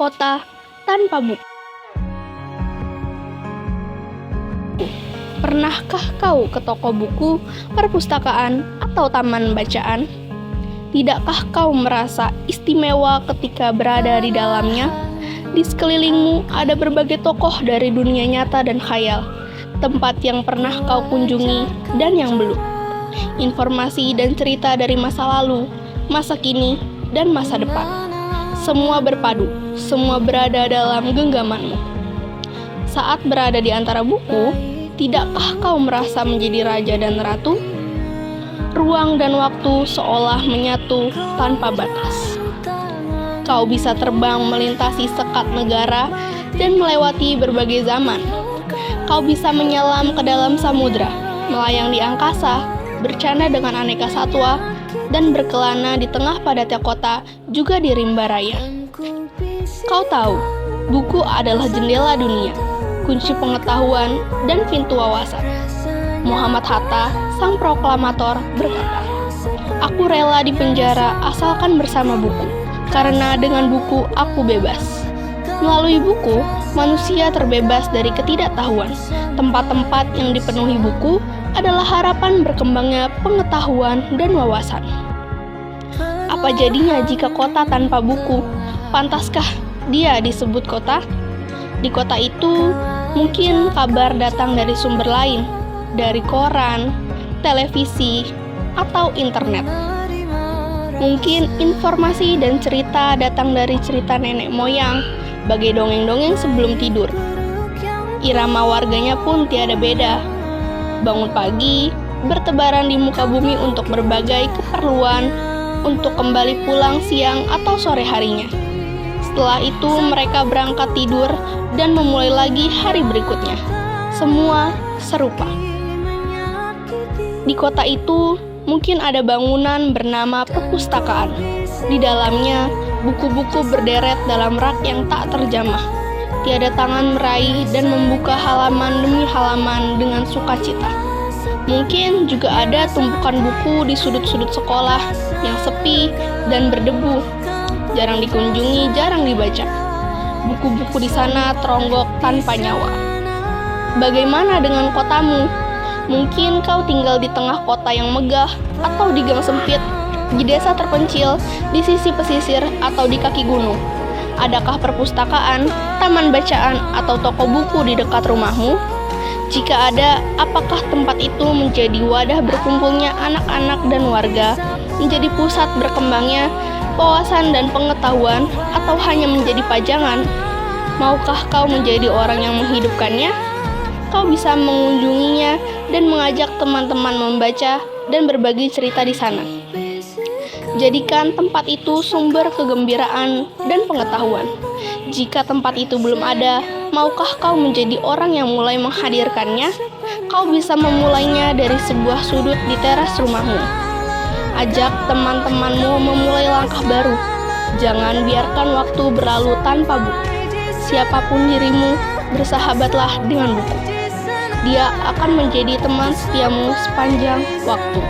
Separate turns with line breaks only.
kota tanpa buku. Pernahkah kau ke toko buku, perpustakaan, atau taman bacaan? Tidakkah kau merasa istimewa ketika berada di dalamnya? Di sekelilingmu ada berbagai tokoh dari dunia nyata dan khayal, tempat yang pernah kau kunjungi dan yang belum. Informasi dan cerita dari masa lalu, masa kini, dan masa depan. Semua berpadu, semua berada dalam genggamanmu. Saat berada di antara buku, tidakkah kau merasa menjadi raja dan ratu? Ruang dan waktu seolah menyatu tanpa batas. Kau bisa terbang melintasi sekat negara dan melewati berbagai zaman. Kau bisa menyelam ke dalam samudra, melayang di angkasa, bercanda dengan aneka satwa, dan berkelana di tengah padatnya kota, juga di rimba raya. Kau tahu, buku adalah jendela dunia, kunci pengetahuan, dan pintu wawasan. Muhammad Hatta, sang proklamator, berkata, "Aku rela dipenjara asalkan bersama buku, karena dengan buku aku bebas." Melalui buku, manusia terbebas dari ketidaktahuan. Tempat-tempat yang dipenuhi buku adalah harapan berkembangnya pengetahuan dan wawasan. Apa jadinya jika kota tanpa buku? Pantaskah dia disebut kota? Di kota itu, mungkin kabar datang dari sumber lain, dari koran, televisi, atau internet. Mungkin informasi dan cerita datang dari cerita nenek moyang, bagai dongeng-dongeng sebelum tidur. Irama warganya pun tiada beda. Bangun pagi, bertebaran di muka bumi untuk berbagai keperluan, untuk kembali pulang siang atau sore harinya. Setelah itu mereka berangkat tidur dan memulai lagi hari berikutnya. Semua serupa. Di kota itu mungkin ada bangunan bernama perpustakaan. Di dalamnya buku-buku berderet dalam rak yang tak terjamah. Tiada tangan meraih dan membuka halaman demi halaman dengan sukacita. Mungkin juga ada tumpukan buku di sudut-sudut sekolah yang sepi dan berdebu, jarang dikunjungi, jarang dibaca. Buku-buku di sana teronggok tanpa nyawa. Bagaimana dengan kotamu? Mungkin kau tinggal di tengah kota yang megah, atau di gang sempit, di desa terpencil, di sisi pesisir, atau di kaki gunung. Adakah perpustakaan, taman bacaan, atau toko buku di dekat rumahmu? Jika ada, apakah tempat itu menjadi wadah berkumpulnya anak-anak dan warga, menjadi pusat berkembangnya wawasan dan pengetahuan, atau hanya menjadi pajangan? Maukah kau menjadi orang yang menghidupkannya? Kau bisa mengunjunginya dan mengajak teman-teman membaca dan berbagi cerita di sana. Jadikan tempat itu sumber kegembiraan dan pengetahuan. Jika tempat itu belum ada, maukah kau menjadi orang yang mulai menghadirkannya? Kau bisa memulainya dari sebuah sudut di teras rumahmu. Ajak teman-temanmu memulai langkah baru. Jangan biarkan waktu berlalu tanpa buku. Siapapun dirimu, bersahabatlah dengan buku. Dia akan menjadi teman setiamu sepanjang waktu.